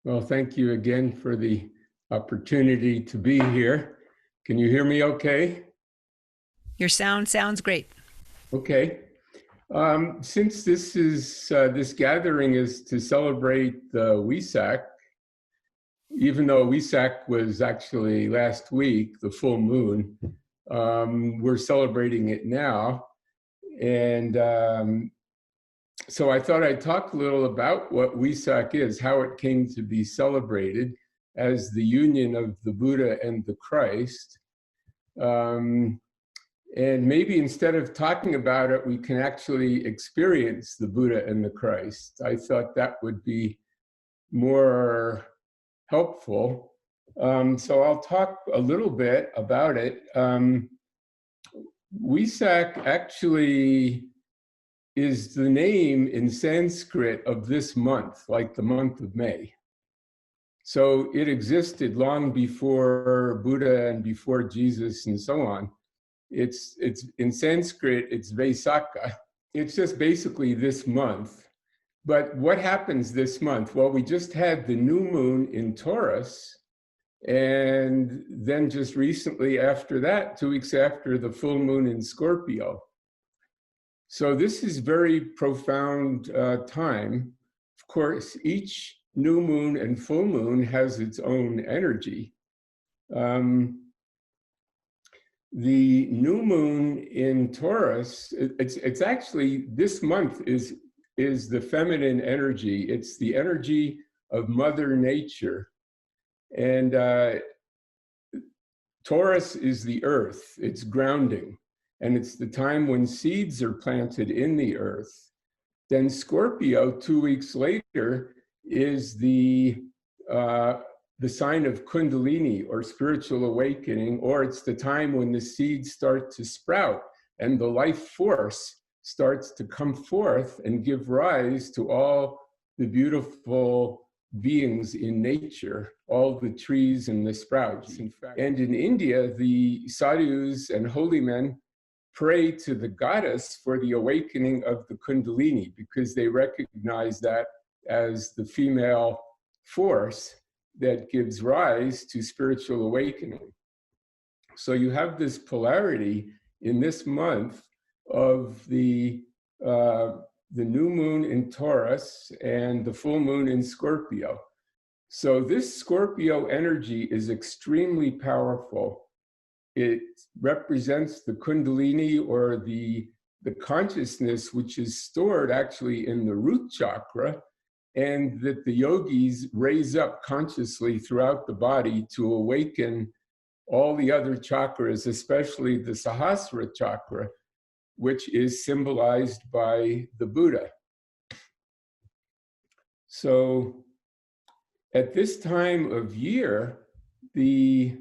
Well, thank you again for the opportunity to be here. Can you hear me okay? Your sound sounds great. Okay. Since this gathering is to celebrate the Wesak, even though Wesak was actually last week, the full moon, we're celebrating it now. And so I thought I'd talk a little about what Wesak is, how it came to be celebrated as the union of the Buddha and the Christ. And maybe instead of talking about it, we can actually experience the Buddha and the Christ. I thought that would be more helpful. So I'll talk a little bit about it. Wesak actually is the name in Sanskrit of this month, like the month of May. So it existed long before Buddha and before Jesus and so on. It's in Sanskrit, it's Vesaka. It's just basically this month. But what happens this month? Well, we just had the new moon in Taurus, and then just recently after that, 2 weeks after, the full moon in Scorpio. So this is very profound time. Of course, each new moon and full moon has its own energy. The new moon in Taurus, it's actually, this month is the feminine energy. It's the energy of Mother Nature. And Taurus is the earth, it's grounding. And it's the time when seeds are planted in the earth. Then Scorpio, 2 weeks later, is the sign of Kundalini, or spiritual awakening, or it's the time when the seeds start to sprout and the life force starts to come forth and give rise to all the beautiful beings in nature, all the trees and the sprouts. In fact, and in India, the sadhus and holy men pray to the goddess for the awakening of the Kundalini, because they recognize that as the female force that gives rise to spiritual awakening. So you have this polarity in this month of the new moon in Taurus and the full moon in Scorpio. So this Scorpio energy is extremely powerful. It represents the Kundalini, or the consciousness, which is stored actually in the root chakra, and that the yogis raise up consciously throughout the body to awaken all the other chakras, especially the Sahasrara chakra, which is symbolized by the Buddha. So at this time of year, the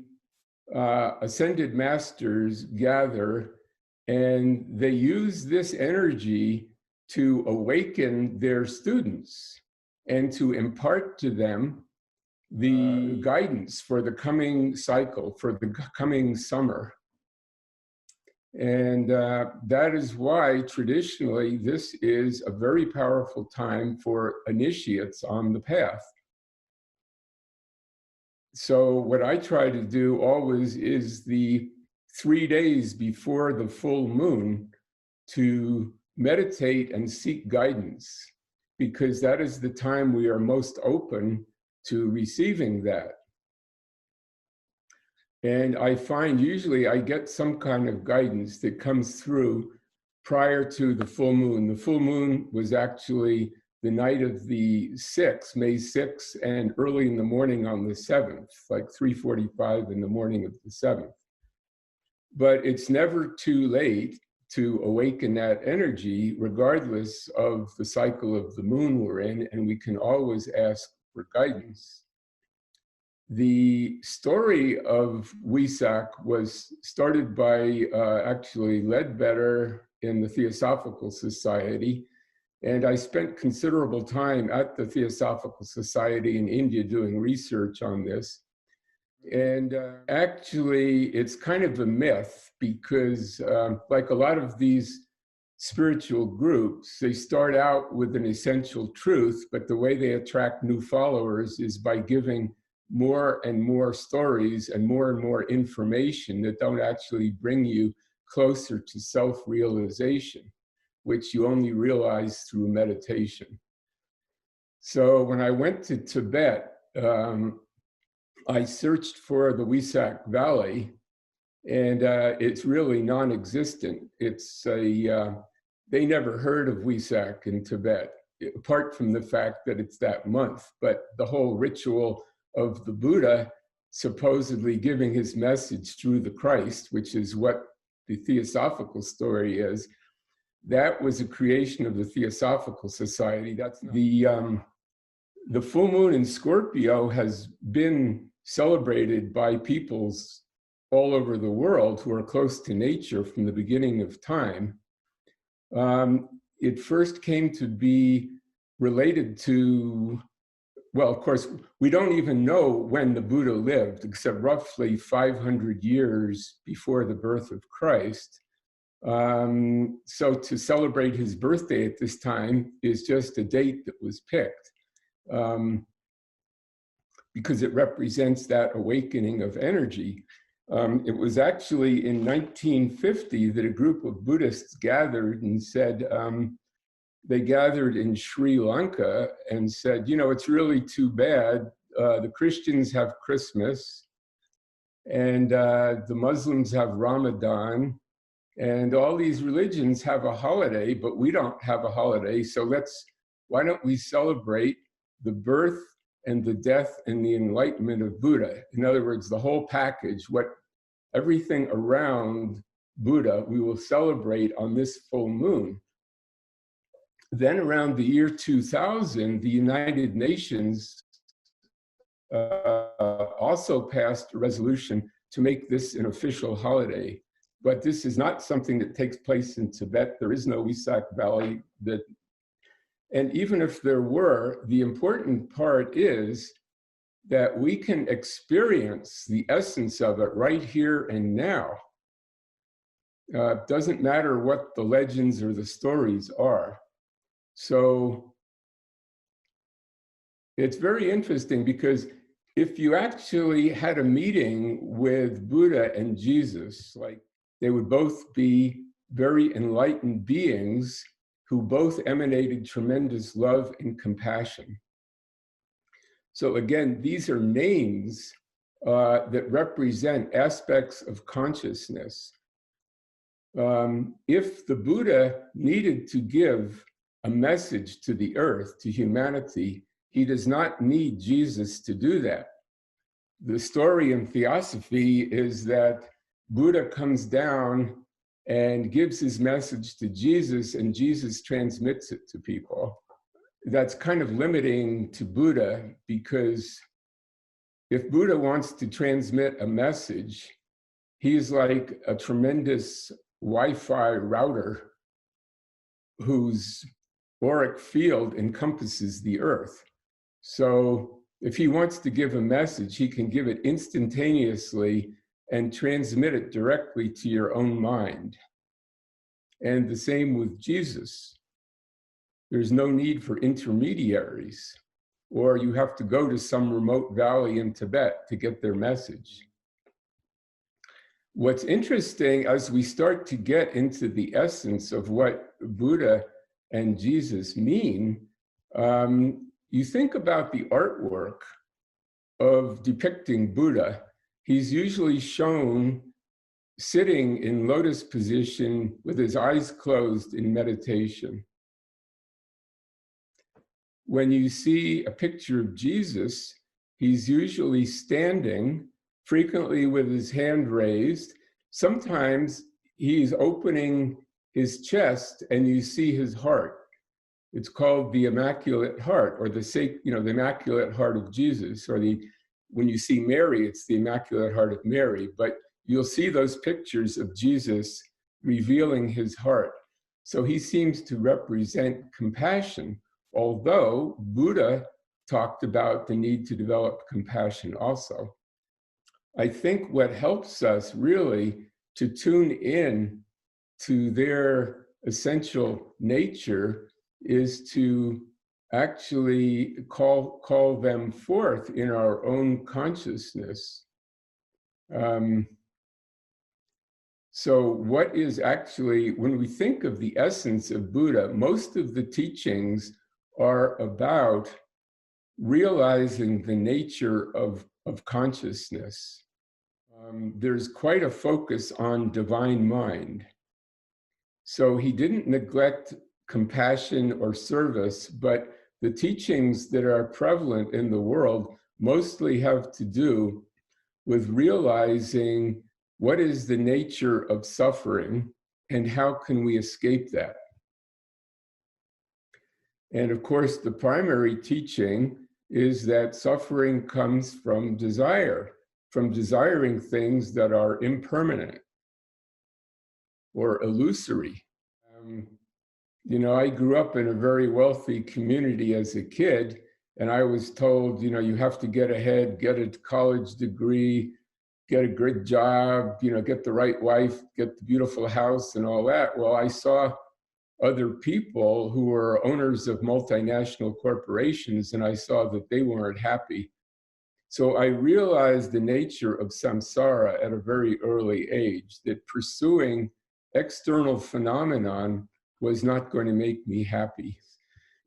ascended masters gather, and they use this energy to awaken their students and to impart to them the guidance for the coming cycle, for the coming summer. And that is why traditionally this is a very powerful time for initiates on the path. So what I try to do always is the 3 days before the full moon to meditate and seek guidance, because that is the time we are most open to receiving that. And I find usually I get some kind of guidance that comes through prior to the full moon. The full moon was actually the night of the 6th, May 6th, and early in the morning on the 7th, like 3:45 in the morning of the 7th. But it's never too late to awaken that energy, regardless of the cycle of the moon we're in, and we can always ask for guidance. The story of Wesak was started by actually Ledbetter in the Theosophical Society, and I spent considerable time at the Theosophical Society in India doing research on this. And actually, it's kind of a myth, because like a lot of these spiritual groups, they start out with an essential truth, but the way they attract new followers is by giving more and more stories and more information that don't actually bring you closer to self-realization, which you only realize through meditation. So when I went to Tibet, I searched for the Wesak Valley, and it's really non-existent. They never heard of Wesak in Tibet, apart from the fact that it's that month. But the whole ritual of the Buddha supposedly giving his message through the Christ, which is what the Theosophical story is, that was a creation of the Theosophical Society. That's not the full moon in Scorpio has been celebrated by peoples all over the world who are close to nature from the beginning of time. It first came to be related to, well, of course, we don't even know when the Buddha lived, except roughly 500 years before the birth of Christ. So to celebrate his birthday at this time is just a date that was picked, because it represents that awakening of energy. It was actually in 1950 that a group of Buddhists gathered and said, they gathered in Sri Lanka and said, you know, it's really too bad. The Christians have Christmas, and the Muslims have Ramadan, and all these religions have a holiday, but we don't have a holiday. So why don't we celebrate the birth and the death and the enlightenment of Buddha? In other words, the whole package, everything around Buddha, we will celebrate on this full moon. Then around the year 2000, the United Nations also passed a resolution to make this an official holiday. But this is not something that takes place in Tibet. There is no Wesak Valley. And even if there were, the important part is that we can experience the essence of it right here and now. It doesn't matter what the legends or the stories are. So it's very interesting, because if you actually had a meeting with Buddha and Jesus, like, they would both be very enlightened beings who both emanated tremendous love and compassion. So again, these are names that represent aspects of consciousness. If the Buddha needed to give a message to the earth, to humanity, he does not need Jesus to do that. The story in Theosophy is that Buddha comes down and gives his message to Jesus, and Jesus transmits it to people. That's kind of limiting to Buddha, because if Buddha wants to transmit a message, he's like a tremendous Wi-Fi router whose auric field encompasses the earth. So if he wants to give a message, he can give it instantaneously and transmit it directly to your own mind. And the same with Jesus. There's no need for intermediaries, or you have to go to some remote valley in Tibet to get their message. What's interesting, as we start to get into the essence of what Buddha and Jesus mean, you think about the artwork of depicting Buddha. He's usually shown sitting in lotus position with his eyes closed in meditation. When you see a picture of Jesus, he's usually standing, frequently with his hand raised. Sometimes he's opening his chest and you see his heart. It's called the Immaculate Heart, or the Immaculate Heart of Jesus, or when you see Mary, it's the Immaculate Heart of Mary. But you'll see those pictures of Jesus revealing his heart. So he seems to represent compassion, although Buddha talked about the need to develop compassion also. I think what helps us really to tune in to their essential nature is to actually call them forth in our own consciousness. So what is actually, when we think of the essence of Buddha, most of the teachings are about realizing the nature of consciousness. There's quite a focus on divine mind. So he didn't neglect compassion or service, but the teachings that are prevalent in the world mostly have to do with realizing what is the nature of suffering and how can we escape that. And of course, the primary teaching is that suffering comes from desire, from desiring things that are impermanent or illusory. You know, I grew up in a very wealthy community as a kid, and I was told, you know, you have to get ahead, get a college degree, get a good job, you know, get the right wife, get the beautiful house and all that. Well, I saw other people who were owners of multinational corporations, and I saw that they weren't happy. So I realized the nature of samsara at a very early age, that pursuing external phenomenon was not going to make me happy.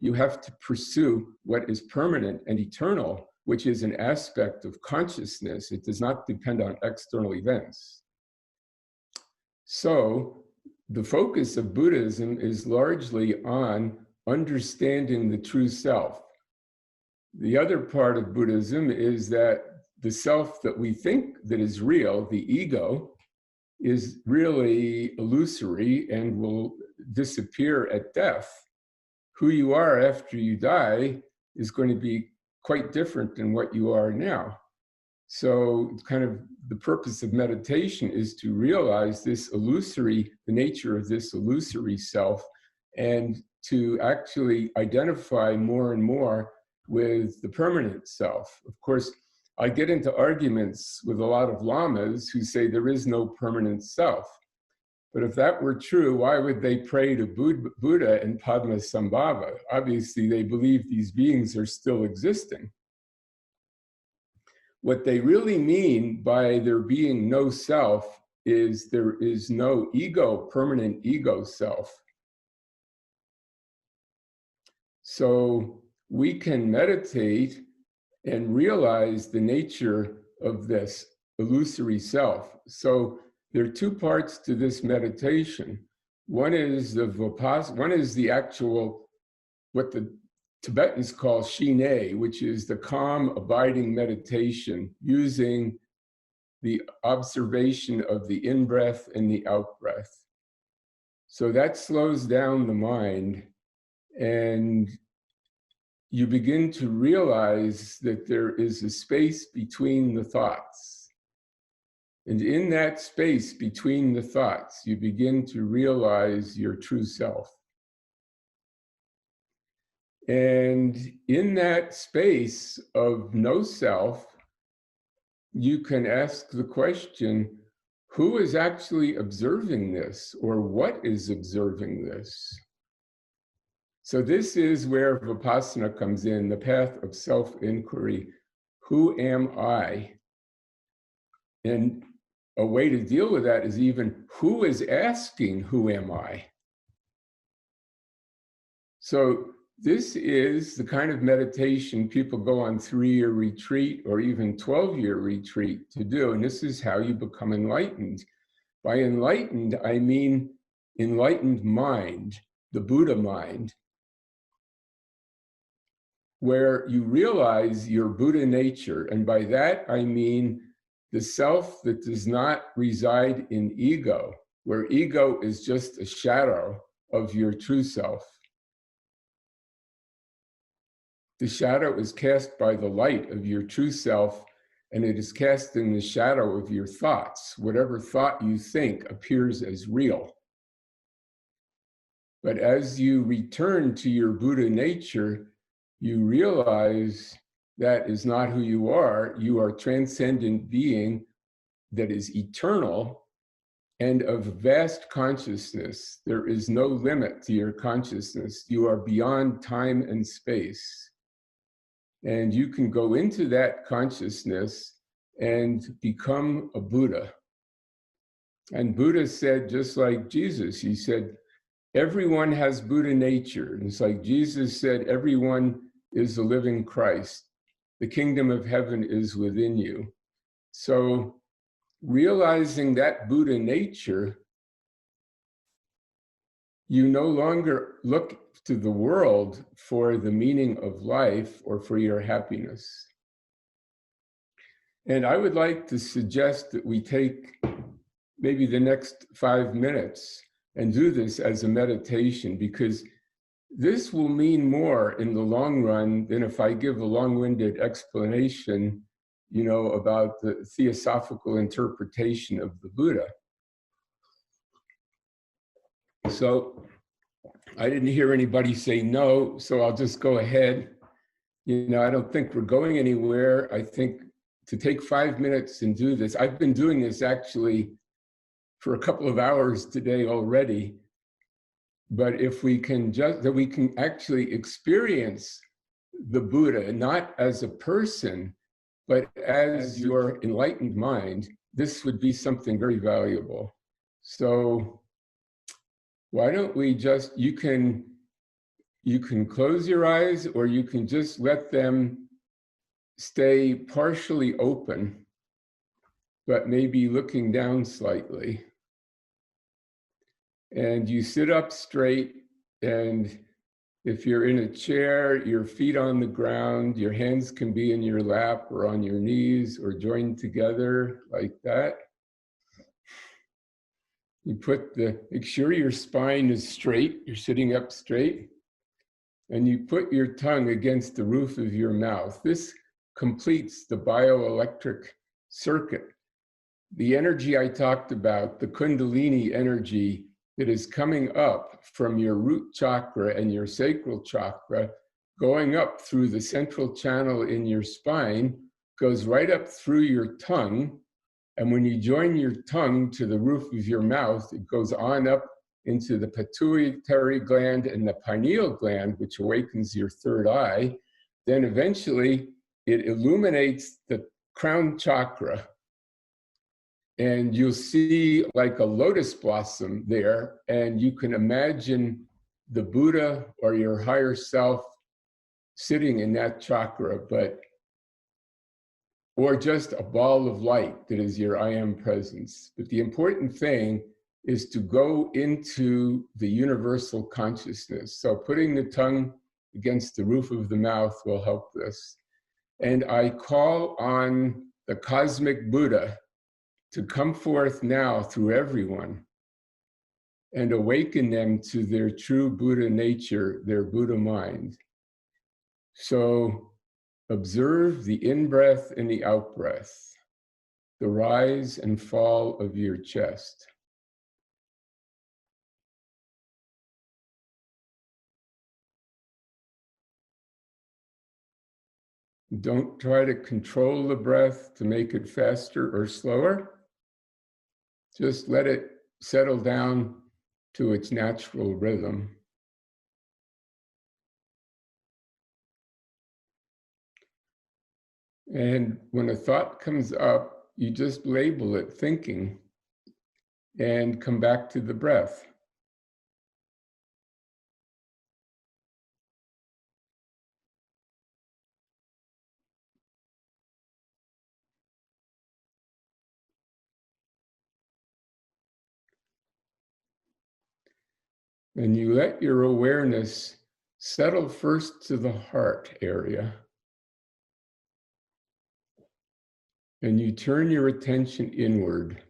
You have to pursue what is permanent and eternal, which is an aspect of consciousness. It does not depend on external events. So the focus of Buddhism is largely on understanding the true self. The other part of Buddhism is that the self that we think that is real, the ego, is really illusory and will disappear at death. Who you are after you die is going to be quite different than what you are now. So kind of the purpose of meditation is to realize this illusory, the nature of this illusory self, and to actually identify more and more with the permanent self. Of course, I get into arguments with a lot of lamas who say there is no permanent self. But if that were true, why would they pray to Buddha and Padmasambhava? Obviously, they believe these beings are still existing. What they really mean by there being no self is there is no ego, permanent ego self. So we can meditate and realize the nature of this illusory self. So there are two parts to this meditation. One is the vipassana, one is the actual, what the Tibetans call shine, which is the calm, abiding meditation using the observation of the in-breath and the out-breath. So that slows down the mind, and you begin to realize that there is a space between the thoughts. And in that space between the thoughts, you begin to realize your true self. And in that space of no self, you can ask the question, who is actually observing this, or what is observing this? So this is where Vipassana comes in, the path of self-inquiry. Who am I? And a way to deal with that is even, who is asking, who am I? So this is the kind of meditation people go on 3-year retreat or even 12-year retreat to do. And this is how you become enlightened. By enlightened, I mean enlightened mind, the Buddha mind, where you realize your Buddha nature. And by that, I mean the self that does not reside in ego, where ego is just a shadow of your true self. The shadow is cast by the light of your true self, and it is cast in the shadow of your thoughts. Whatever thought you think appears as real. But as you return to your Buddha nature, you realize that is not who you are. You are a transcendent being that is eternal, and of vast consciousness. There is no limit to your consciousness. You are beyond time and space. And you can go into that consciousness and become a Buddha. And Buddha said, just like Jesus, he said, everyone has Buddha nature. And it's like Jesus said, everyone is a living Christ. The kingdom of heaven is within you. So realizing that Buddha nature, you no longer look to the world for the meaning of life or for your happiness. And I would like to suggest that we take maybe the next 5 minutes and do this as a meditation, because this will mean more in the long run than if I give a long-winded explanation, about the theosophical interpretation of the Buddha. So I didn't hear anybody say no, so I'll just go ahead. I don't think we're going anywhere. I think to take 5 minutes and do this, I've been doing this actually for a couple of hours today already. But if we can that we can actually experience the Buddha, not as a person, but as your enlightened mind, this would be something very valuable. So why don't we you can close your eyes, or you can just let them stay partially open, but maybe looking down slightly. And you sit up straight, and if you're in a chair, your feet on the ground, your hands can be in your lap or on your knees or joined together like that. You make sure your spine is straight, you're sitting up straight, and you put your tongue against the roof of your mouth. This completes the bioelectric circuit. The energy I talked about, the Kundalini energy, that is coming up from your root chakra and your sacral chakra, going up through the central channel in your spine, goes right up through your tongue. And when you join your tongue to the roof of your mouth, it goes on up into the pituitary gland and the pineal gland, which awakens your third eye. Then eventually it illuminates the crown chakra. And you'll see like a lotus blossom there, and you can imagine the Buddha or your higher self sitting in that chakra, or just a ball of light that is your I am presence. But the important thing is to go into the universal consciousness. So putting the tongue against the roof of the mouth will help this. And I call on the cosmic Buddha to come forth now through everyone and awaken them to their true Buddha nature, their Buddha mind. So observe the in-breath and the out-breath, the rise and fall of your chest. Don't try to control the breath to make it faster or slower. Just let it settle down to its natural rhythm. And when a thought comes up, you just label it thinking and come back to the breath. And you let your awareness settle first to the heart area. And you turn your attention inward.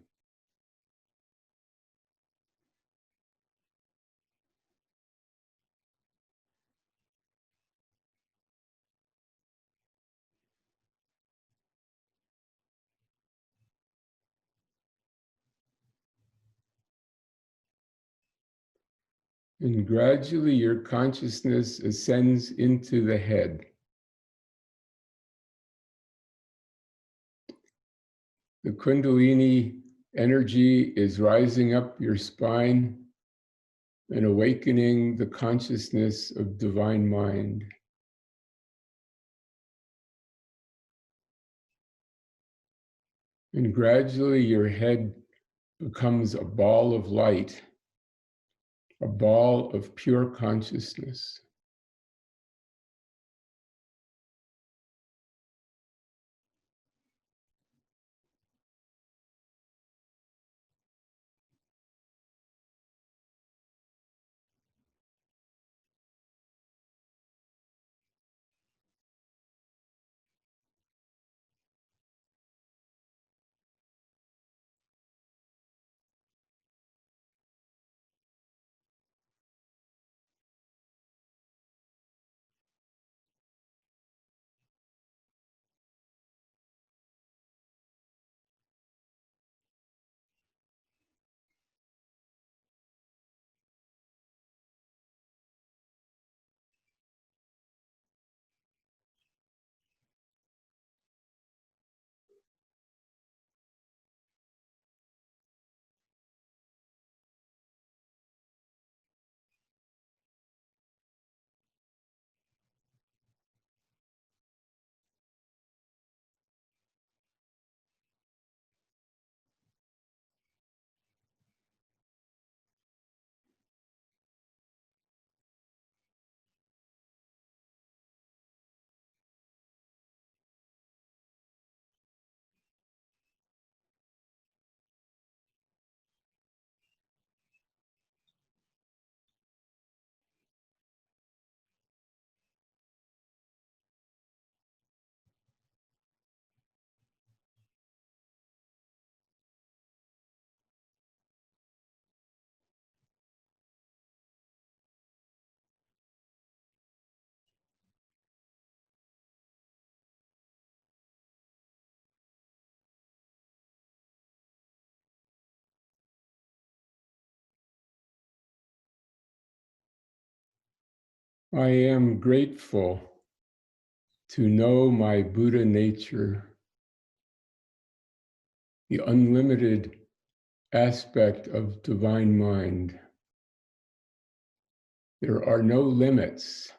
And gradually your consciousness ascends into the head. The Kundalini Energy is rising up your spine and awakening the consciousness of divine mind. And gradually your head becomes a ball of light, a ball of pure consciousness. I am grateful to know my Buddha nature, the unlimited aspect of divine mind. There are no limits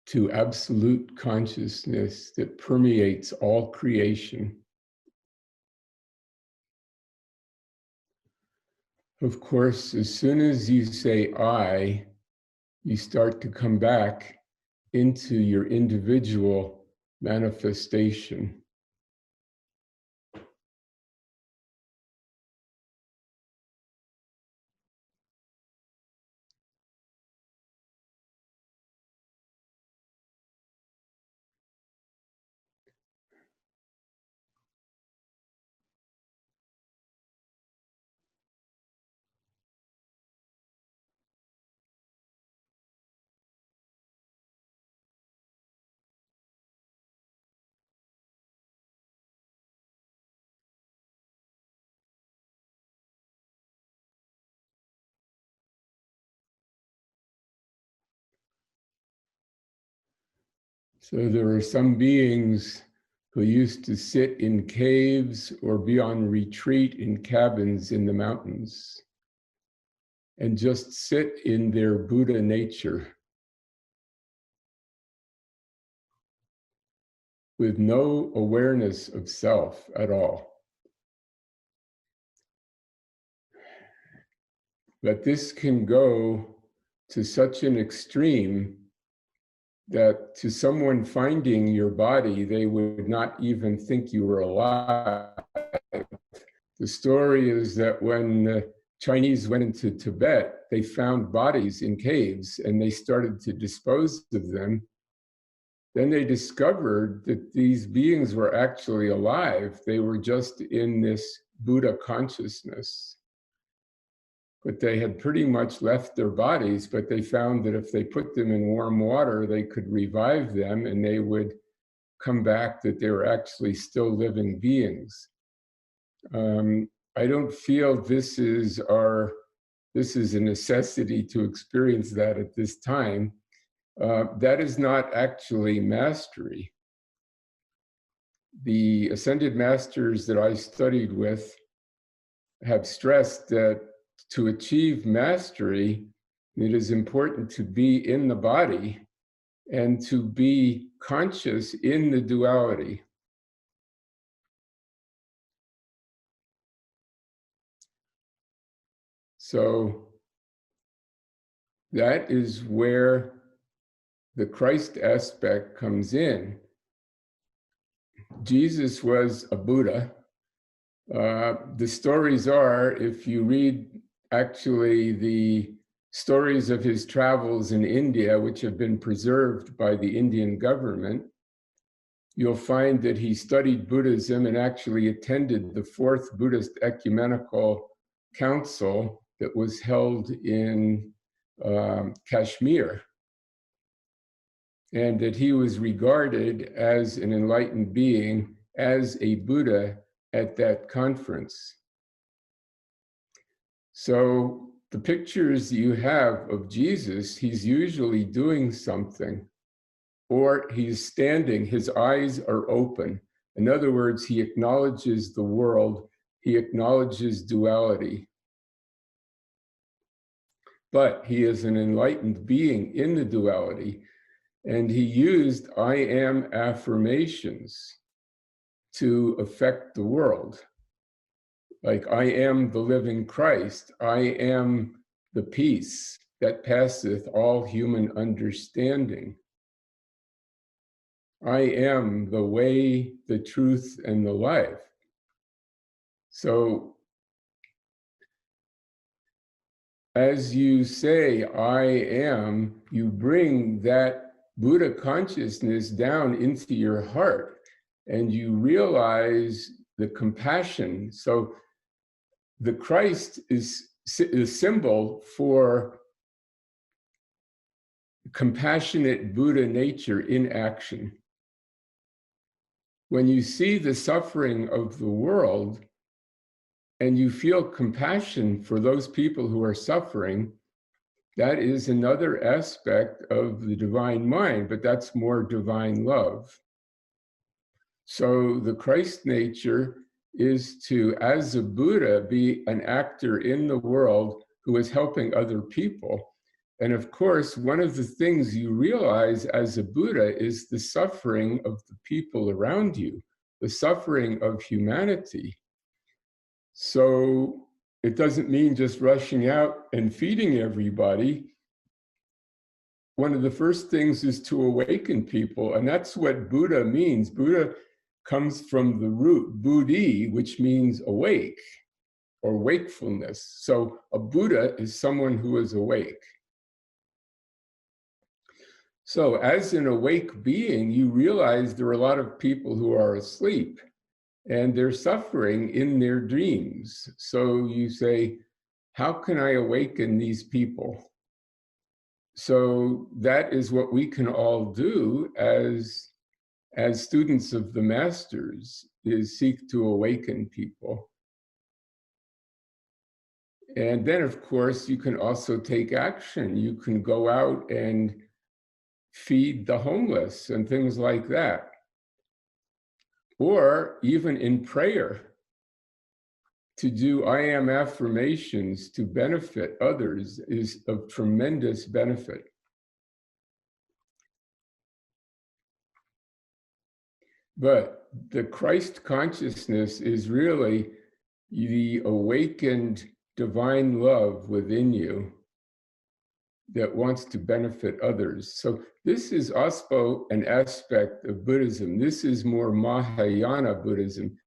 to absolute consciousness that permeates all creation. Of course, as soon as you say I, you start to come back into your individual manifestation. So there are some beings who used to sit in caves or be on retreat in cabins in the mountains and just sit in their Buddha nature with no awareness of self at all. But this can go to such an extreme that to someone finding your body, they would not even think you were alive. The story is that when the Chinese went into Tibet, they found bodies in caves and they started to dispose of them. Then they discovered that these beings were actually alive. They were just in this Buddha consciousness. But they had pretty much left their bodies, but they found that if they put them in warm water, they could revive them and they would come back, that they were actually still living beings. I don't feel this is a necessity to experience that at this time. That is not actually mastery. the ascended masters that I studied with have stressed that to achieve mastery, it is important to be in the body and to be conscious in the duality. So that is where the Christ aspect comes in. Jesus was a Buddha. The stories are, if you read actually the stories of his travels in India, which have been preserved by the Indian government, you'll find that he studied Buddhism and actually attended the Fourth Buddhist Ecumenical Council that was held in Kashmir, and that he was regarded as an enlightened being, as a Buddha at that conference. So the pictures you have of Jesus, he's usually doing something, or he's standing, his eyes are open. In other words, he acknowledges the world, he acknowledges duality. But he is an enlightened being in the duality, and he used I am affirmations to affect the world. Like, I am the living Christ, I am the peace that passeth all human understanding. I am the way, the truth, and the life. So as you say, I am, you bring that Buddha consciousness down into your heart, and you realize the compassion. So the Christ is a symbol for compassionate Buddha nature in action. When you see the suffering of the world and you feel compassion for those people who are suffering, that is another aspect of the divine mind, but that's more divine love. So the Christ nature is to, as a Buddha, be an actor in the world who is helping other people. And of course, one of the things you realize as a Buddha is the suffering of the people around you, the suffering of humanity. So it doesn't mean just rushing out and feeding everybody. One of the first things is to awaken people, and that's what Buddha means. Buddha comes from the root buddhi, which means awake or wakefulness. So a Buddha is someone who is awake. So as an awake being, you realize there are a lot of people who are asleep and they're suffering in their dreams. So you say, how can I awaken these people? So that is what we can all do as students of the masters, is seek to awaken people. And then, of course, you can also take action. You can go out and feed the homeless and things like that. Or even in prayer, to do I am affirmations to benefit others is of tremendous benefit. But the Christ consciousness is really the awakened divine love within you that wants to benefit others. So this is also an aspect of Buddhism. This is more Mahayana Buddhism.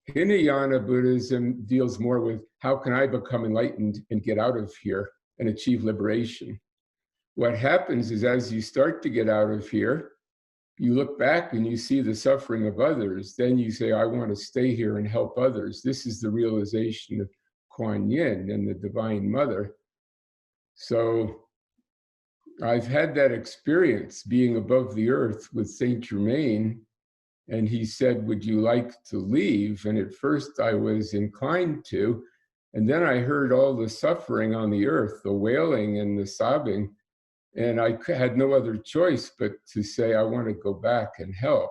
Hinayana Buddhism deals more with how can I become enlightened and get out of here and achieve liberation. What happens is, as you start to get out of here, you look back and you see the suffering of others. Then you say, I want to stay here and help others. This is the realization of Kuan Yin and the Divine Mother. So I've had that experience being above the earth with Saint Germain, and he said, would you like to leave? And at first I was inclined to, and then I heard all the suffering on the earth, the wailing and the sobbing, and I had no other choice but to say, I want to go back and help.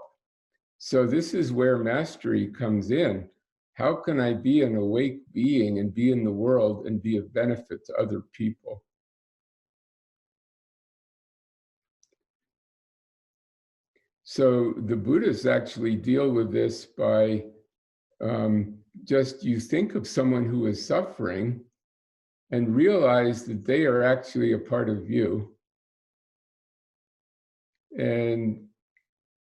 So this is where mastery comes in. How can I be an awake being and be in the world and be of benefit to other people? So the Buddhists actually deal with this by just you think of someone who is suffering and realize that they are actually a part of you. And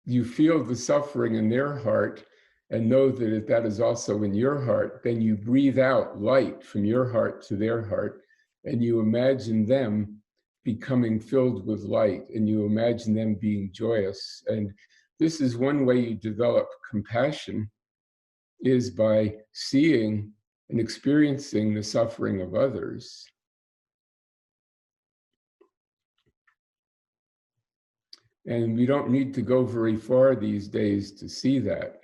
you feel the suffering in their heart and know that that is also in your heart. Then you breathe out light from your heart to their heart, and you imagine them becoming filled with light, and you imagine them being joyous. And this is one way you develop compassion, is by seeing and experiencing the suffering of others. And we don't need to go very far these days to see that.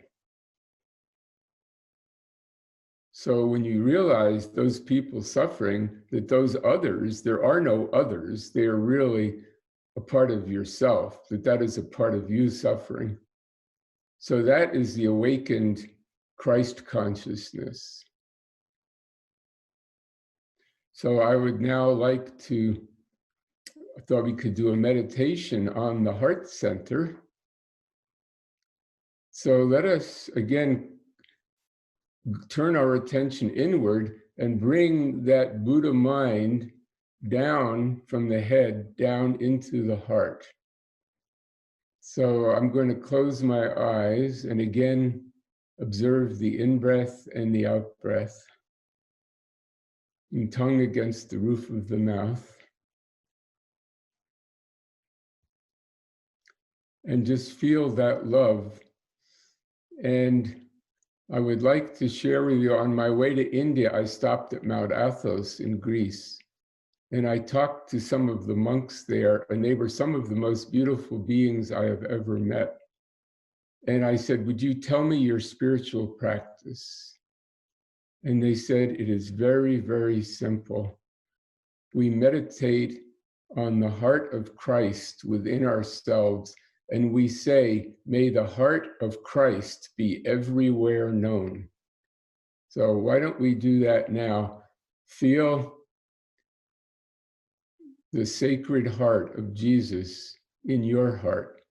So when you realize those people suffering, that those others, there are no others, they are really a part of yourself, that is a part of you suffering. So that is the awakened Christ consciousness. So I would now like to, I thought we could do a meditation on the heart center. So let us again turn our attention inward and bring that Buddha mind down from the head, down into the heart. So I'm going to close my eyes and again observe the in-breath and the out-breath. And tongue against the roof of the mouth. And just feel that love. And I would like to share with you, on my way to India, I stopped at Mount Athos in Greece. And I talked to some of the monks there, and they were some of the most beautiful beings I have ever met. And I said, would you tell me your spiritual practice? And they said, it is very, very simple. We meditate on the heart of Christ within ourselves, and we say, may the heart of Christ be everywhere known. So why don't we do that now? Feel the sacred heart of Jesus in your heart.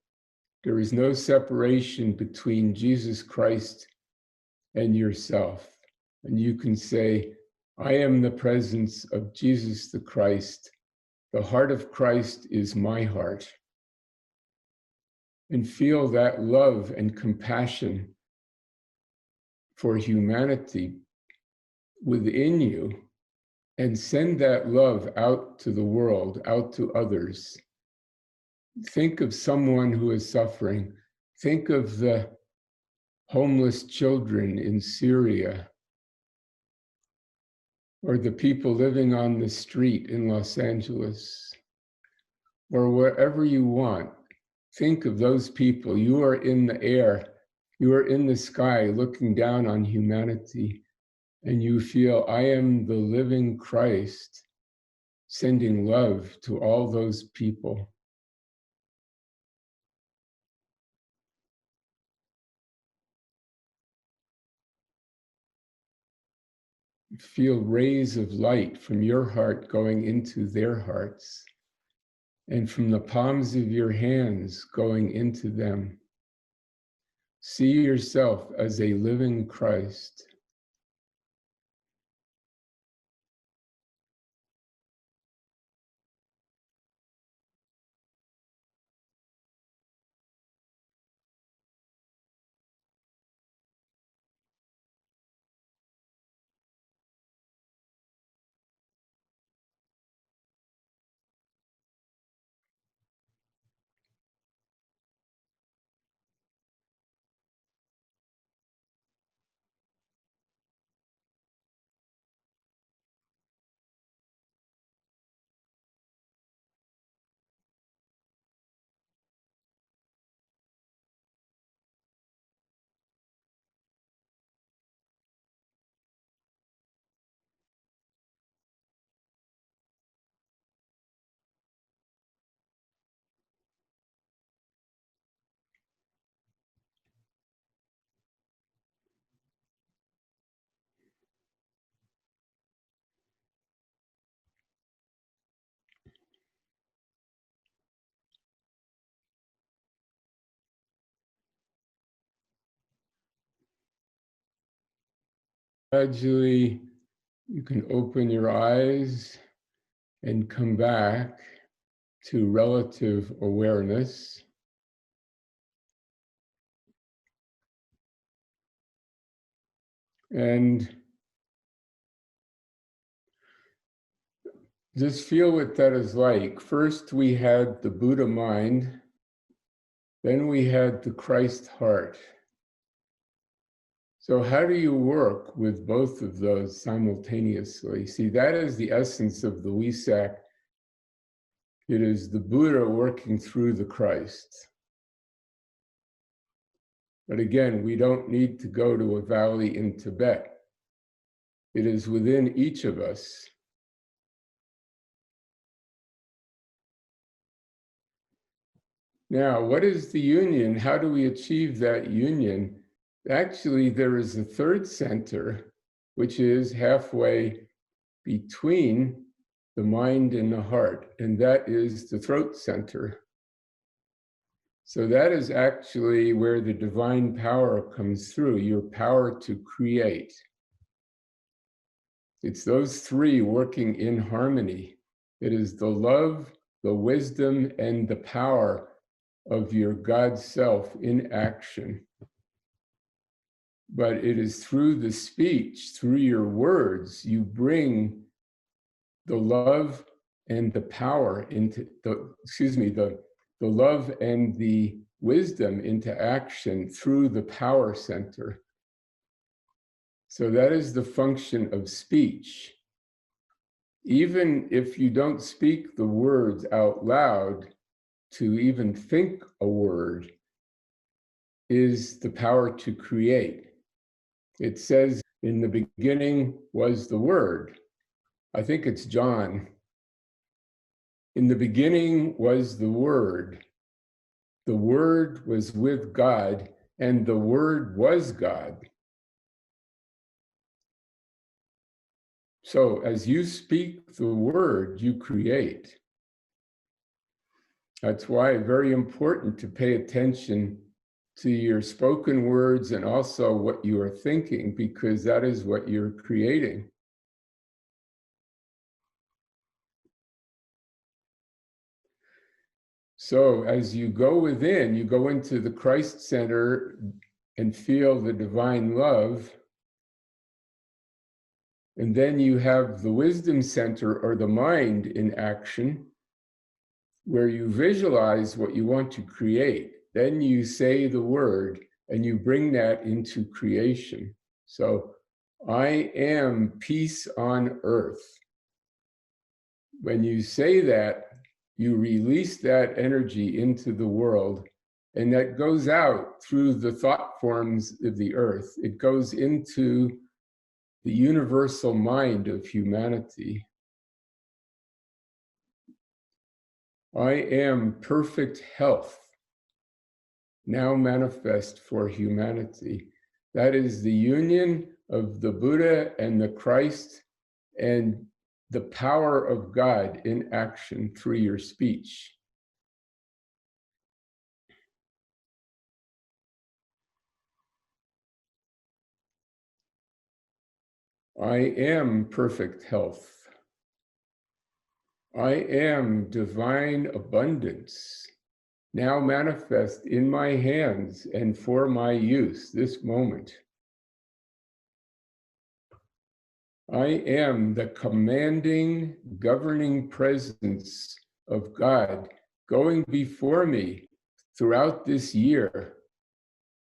There is no separation between Jesus Christ and yourself. And you can say, I am the presence of Jesus the Christ. The heart of Christ is my heart. And feel that love and compassion for humanity within you, and send that love out to the world, out to others. Think of someone who is suffering. Think of the homeless children in Syria, or the people living on the street in Los Angeles, or wherever you want. Think of those people. You are in the air, you are in the sky looking down on humanity, and you feel, I am the living Christ, sending love to all those people. Feel rays of light from your heart going into their hearts, and from the palms of your hands going into them. See yourself as a living Christ. Gradually, you can open your eyes and come back to relative awareness. And just feel what that is like. First, we had the Buddha mind, then we had the Christ heart. So how do you work with both of those simultaneously? See, that is the essence of the Wesak. It is the Buddha working through the Christ. But again, we don't need to go to a valley in Tibet. It is within each of us. Now, what is the union? How do we achieve that union? Actually, there is a third center, which is halfway between the mind and the heart, and that is the throat center. So that is actually where the divine power comes through, your power to create. It's those three working in harmony. It is the love, the wisdom, and the power of your God self in action. But it is through the speech, through your words, you bring the love and the power into the love and the wisdom into action through the power center. So that is the function of speech. Even if you don't speak the words out loud, to even think a word is the power to create. It says, in the beginning was the Word. I think it's John. In the beginning was the Word. The Word was with God, and the Word was God. So as you speak the word, you create. That's why it's very important to pay attention to your spoken words and also what you are thinking, because that is what you're creating. So as you go within, you go into the Christ center and feel the divine love. And then you have the wisdom center or the mind in action, where you visualize what you want to create. Then you say the word and you bring that into creation. So I am peace on earth. When you say that, you release that energy into the world, and that goes out through the thought forms of the earth. It goes into the universal mind of humanity. I am perfect health, now manifest for humanity. That is the union of the Buddha and the Christ and the power of God in action through your speech. I am perfect health. I am divine abundance, now manifest in my hands and for my use this moment. I am the commanding, governing presence of God going before me throughout this year,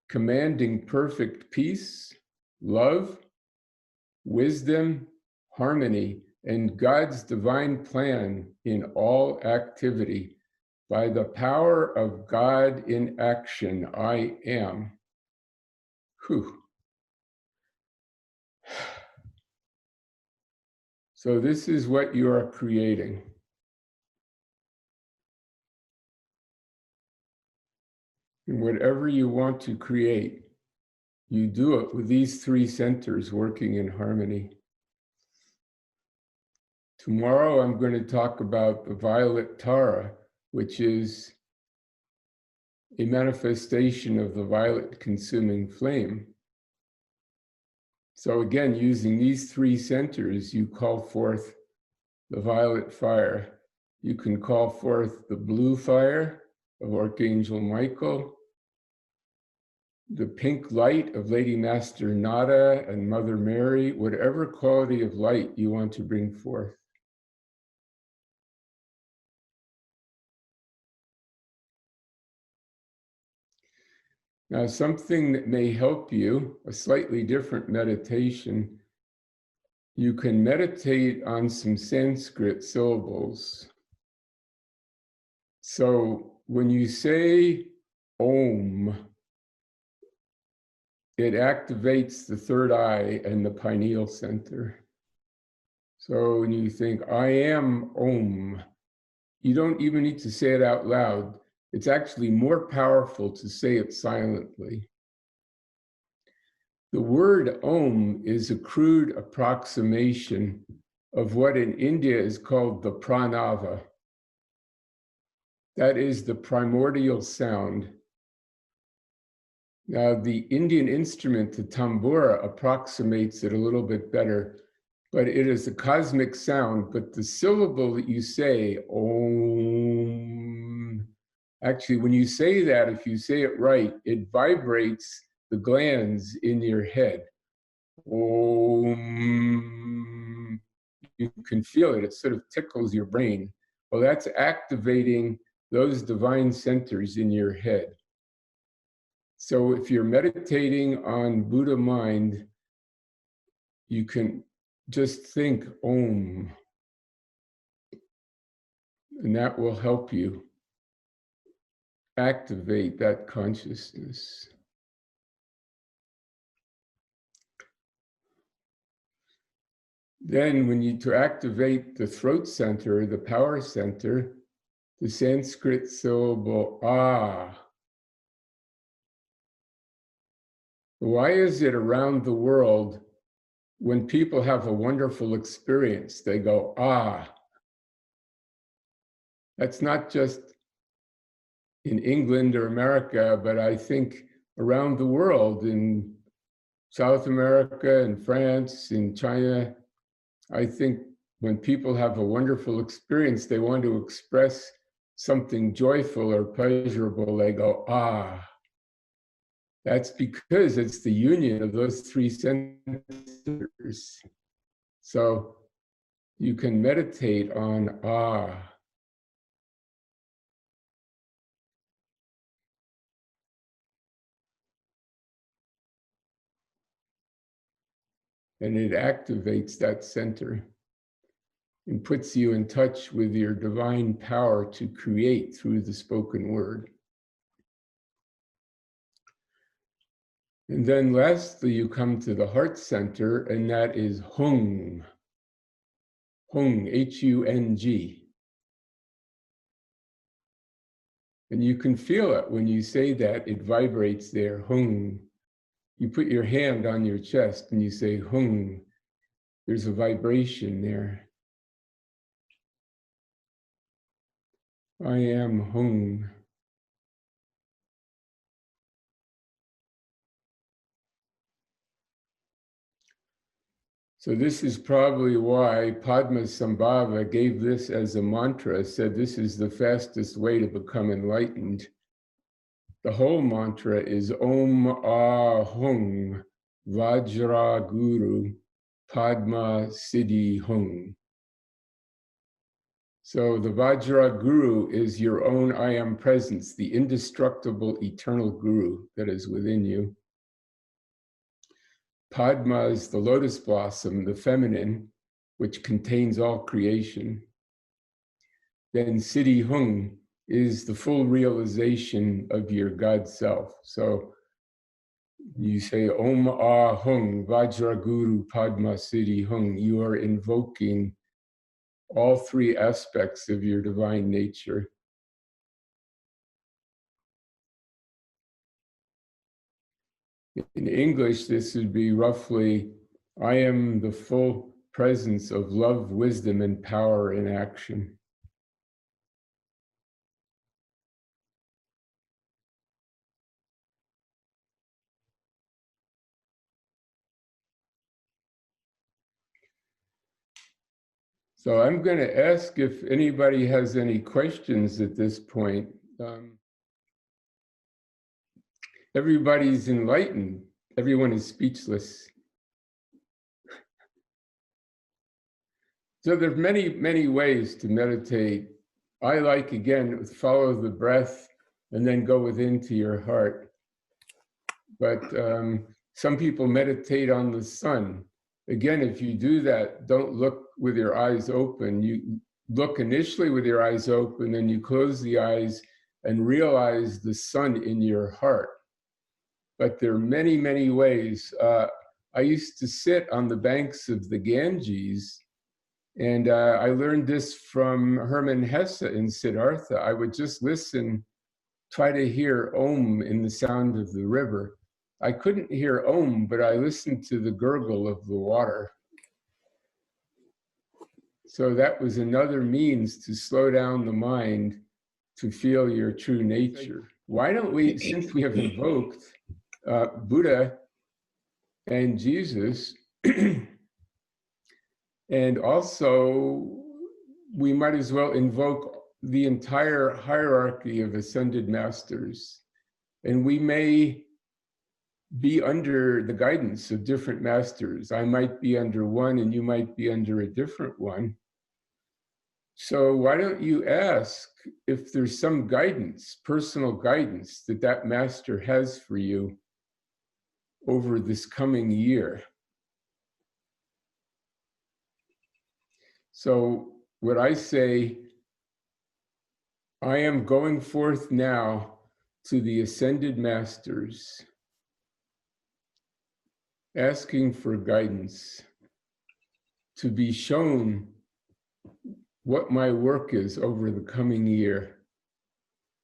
commanding perfect peace, love, wisdom, harmony, and God's divine plan in all activity. By the power of God in action, I am. Whew. So this is what you are creating. And whatever you want to create, you do it with these three centers working in harmony. Tomorrow, I'm going to talk about the violet Tara, which is a manifestation of the violet consuming flame. So again, using these three centers, you call forth the violet fire. You can call forth the blue fire of Archangel Michael, the pink light of Lady Master Nada and Mother Mary, whatever quality of light you want to bring forth. Now, something that may help you, a slightly different meditation, you can meditate on some Sanskrit syllables. So when you say Om, it activates the third eye and the pineal center. So when you think, I am Om, you don't even need to say it out loud. It's actually more powerful to say it silently. The word Om is a crude approximation of what in India is called the pranava. That is the primordial sound. Now, the Indian instrument, the tambura, approximates it a little bit better, but it is a cosmic sound. But the syllable that you say, Om, actually, when you say that, if you say it right, it vibrates the glands in your head. Om. You can feel it. It sort of tickles your brain. Well, that's activating those divine centers in your head. So if you're meditating on Buddha mind, you can just think Om, and that will help you activate that consciousness. Then to activate the throat center, the power center, the Sanskrit syllable Ah. Why is it around the world when people have a wonderful experience, they go, ah? That's not just in England or America, but I think around the world, in South America, in France, in China, I think when people have a wonderful experience, they want to express something joyful or pleasurable, they go, ah. That's because it's the union of those three centers. So you can meditate on ah. And it activates that center and puts you in touch with your divine power to create through the spoken word. And then lastly, you come to the heart center, and that is Hung. Hung, H-U-N-G. And you can feel it when you say that, it vibrates there, Hung. You put your hand on your chest and you say Hung. There's a vibration there. I am Hung. So this is probably why Padmasambhava gave this as a mantra, said this is the fastest way to become enlightened. The whole mantra is Om Ahung Vajra Guru Padma Siddhi Hung. So the Vajra Guru is your own I Am Presence, the indestructible eternal Guru that is within you. Padma is the lotus blossom, the feminine, which contains all creation. Then Siddhi Hung is the full realization of your God self. So you say Om Ah Hung Vajra Guru Padma Siddhi Hung. You are invoking all three aspects of your divine nature. In English, this would be roughly, I am the full presence of love, wisdom, and power in action. So I'm going to ask if anybody has any questions at this point. Everybody's enlightened. Everyone is speechless. So there's many, many ways to meditate. I like, again, follow the breath and then go within to your heart. But some people meditate on the sun. Again, if you do that, don't look with your eyes open. You look initially with your eyes open, then you close the eyes and realize the sun in your heart. But there are many, many ways. I used to sit on the banks of the Ganges, and I learned this from Hermann Hesse in Siddhartha. I would just listen, try to hear Om in the sound of the river. I couldn't hear Om, but I listened to the gurgle of the water. So that was another means to slow down the mind to feel your true nature. Why don't we, since we have invoked Buddha and Jesus, and also we might as well invoke the entire hierarchy of ascended masters. And we may be under the guidance of different masters. I might be under one and you might be under a different one. So why don't you ask if there's some guidance, personal guidance, that that master has for you over this coming year. So what I say, I am going forth now to the ascended masters, asking for guidance, to be shown what my work is over the coming year,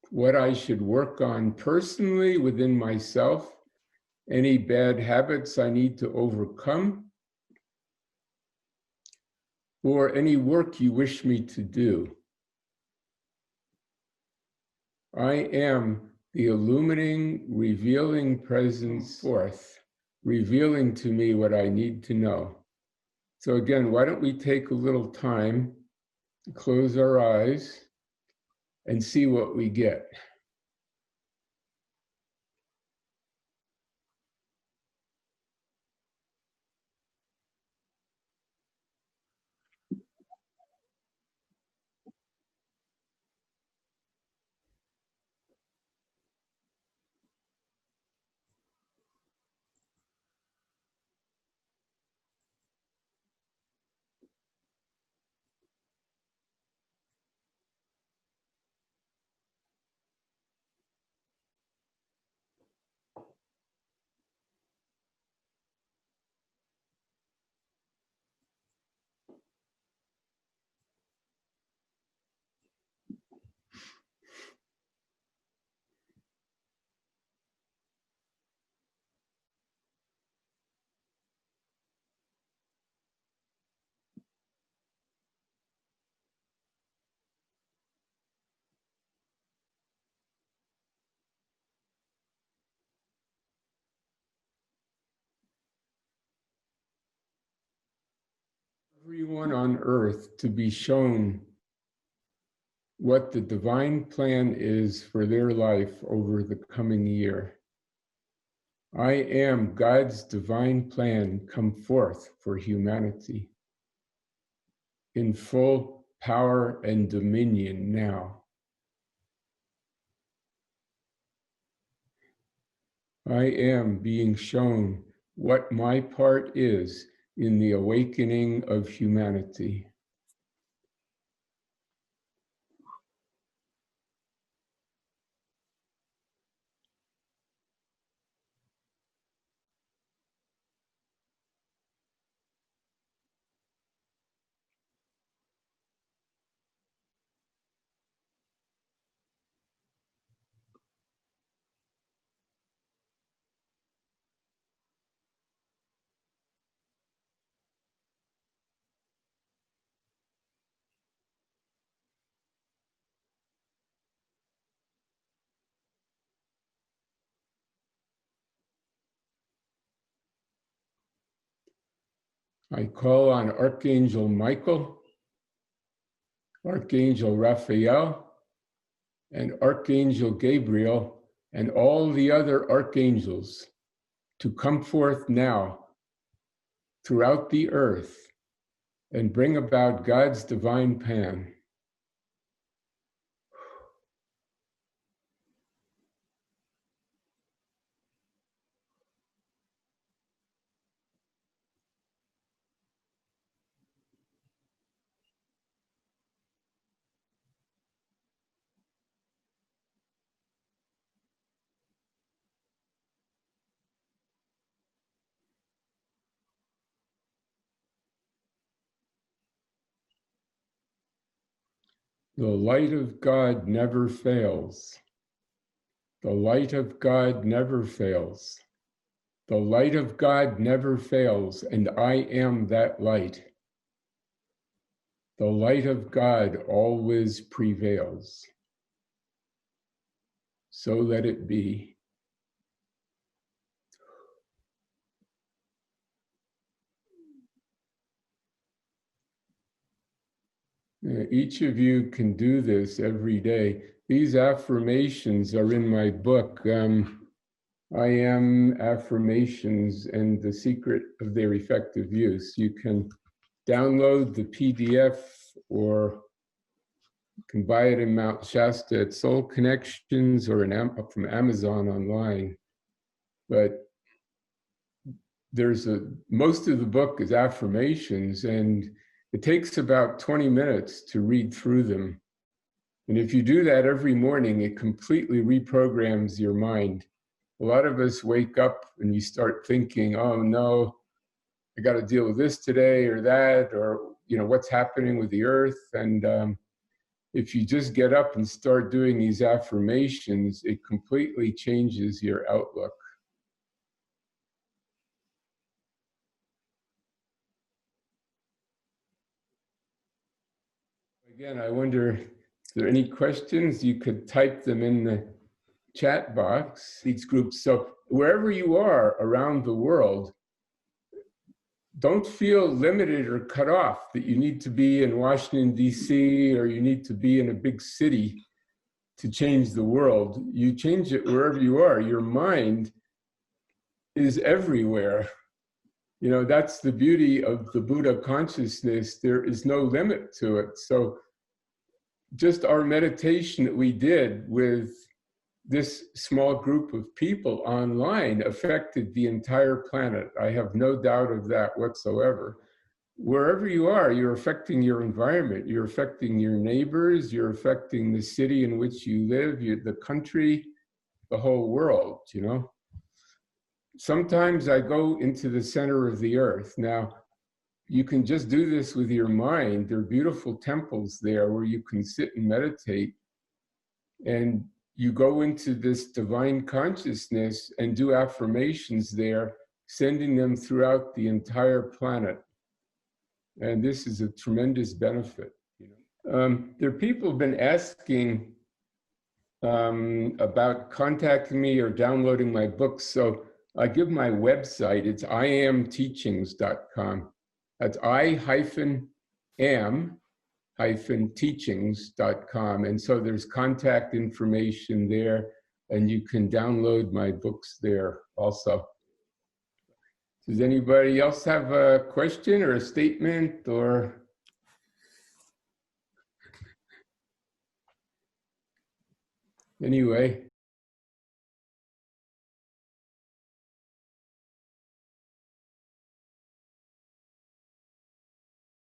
what I should work on personally within myself, any bad habits I need to overcome, or any work you wish me to do. I am the illuminating, revealing presence forth, revealing to me what I need to know. So again, why don't we take a little time to close our eyes and see what we get. Everyone on earth to be shown what the divine plan is for their life over the coming year. I am God's divine plan come forth for humanity in full power and dominion now. I am being shown what my part is in the awakening of humanity. I call on Archangel Michael Archangel Raphael, and Archangel Gabriel, and all the other archangels to come forth now throughout the earth and bring about God's divine plan. The light of God never fails. The light of God never fails. The light of God never fails, and I am that light. The light of God always prevails. So let it be. Each of you can do this every day. These affirmations are in my book, I Am Affirmations and the Secret of Their Effective Use. You can download the PDF or you can buy it in Mount Shasta at Soul Connections or from Amazon online. But most of the book is affirmations, and it takes about 20 minutes to read through them. And if you do that every morning, it completely reprograms your mind. A lot of us wake up and you start thinking, oh no, I got to deal with this today or that, or what's happening with the earth. And if you just get up and start doing these affirmations, it completely changes your outlook. Again, I wonder if there are any questions. You could type them in the chat box, these groups. So wherever you are around the world, don't feel limited or cut off that you need to be in Washington, D.C., or you need to be in a big city to change the world. You change it wherever you are. Your mind is everywhere. That's the beauty of the Buddha consciousness. There is no limit to it. So just our meditation that we did with this small group of people online affected the entire planet. I have no doubt of that whatsoever. Wherever you are, you're affecting your environment, you're affecting your neighbors, you're affecting the city in which you live, the country, the whole world, Sometimes I go into the center of the earth. Now, you can just do this with your mind. There are beautiful temples there where you can sit and meditate, and you go into this divine consciousness and do affirmations there, sending them throughout the entire planet. And this is a tremendous benefit. There are people who've been asking about contacting me or downloading my books. So I give my website. It's iamteachings.com. That's I-am-teachings.com. And so there's contact information there, and you can download my books there also. Does anybody else have a question or a statement or? Anyway,